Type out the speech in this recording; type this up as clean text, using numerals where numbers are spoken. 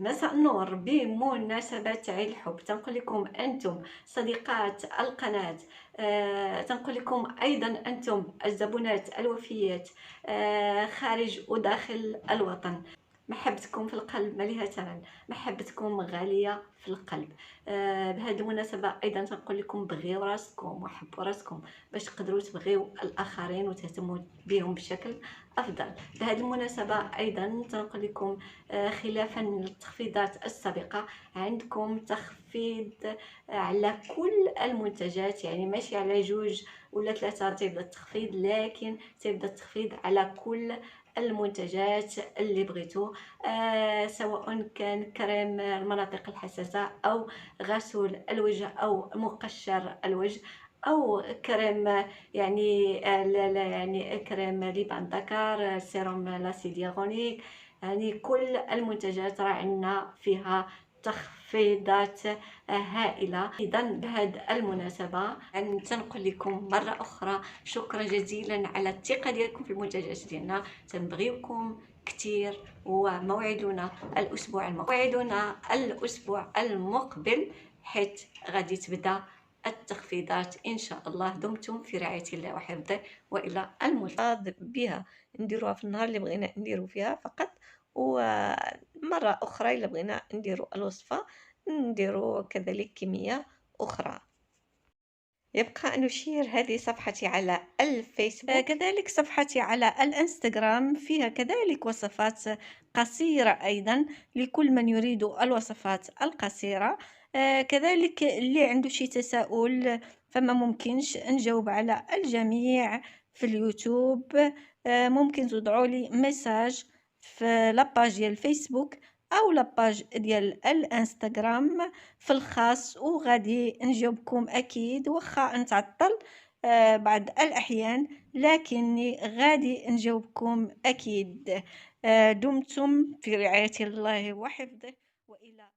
مساء النور. بمناسبة عيد الحب تنقول لكم أنتم صديقات القناة، تنقول لكم أيضا أنتم الزبونات الوفيات خارج وداخل الوطن. محبتكم في القلب مليها ثمن، محبتكم غالية في القلب. بهذه المناسبة أيضا تنقول لكم بغيو راسكم وحبوا راسكم باش تقدروا تبغيو الآخرين وتهتموا بهم بشكل أفضل. بهذه المناسبة أيضا تنقول لكم خلافا للتخفيضات السابقة، عندكم تخفيض على كل المنتجات، يعني ماشي على جوج ولا ثلاثة تيبدا التخفيض، لكن تيبدا التخفيض على كل المنتجات اللي بغيتو. سواء كان كريم المناطق الحساسة أو غسول الوجه أو مقشر الوجه أو كريم، يعني لا يعني كريم لبان الذكر، سيروم لاسيد هيالورونيك، يعني كل المنتجات راه عندنا فيها تخفيضات هائله. اذا بهذه المناسبه تنقول لكم مره اخرى شكرا جزيلا على الثقه ديالكم في المنتجات ديالنا، تنبغيوكم كثير. موعدنا الاسبوع المقبل، حيث غادي تبدا التخفيضات ان شاء الله. دمتم في رعايه الله وحفظه، والى الملتقى بها. نديروها في النهار اللي بغينا نديرو فيها فقط، ومرة أخرى إلا بغينا نديرو الوصفة نديرو كذلك كمية أخرى. يبقى أن أشير هذه صفحتي على الفيسبوك، كذلك صفحتي على الانستغرام فيها كذلك وصفات قصيرة أيضا لكل من يريد الوصفات القصيرة. كذلك اللي عنده شي تساؤل فما ممكنش نجاوب على الجميع في اليوتيوب. ممكن تدعوا لي ميساج في لاباج ديال الفيسبوك أو لاباج ديال الانستغرام في الخاص، وغادي نجاوبكم أكيد واخا نتعطل بعض الأحيان، لكني غادي نجاوبكم أكيد. دمتم في رعاية الله وحفظه، وإلى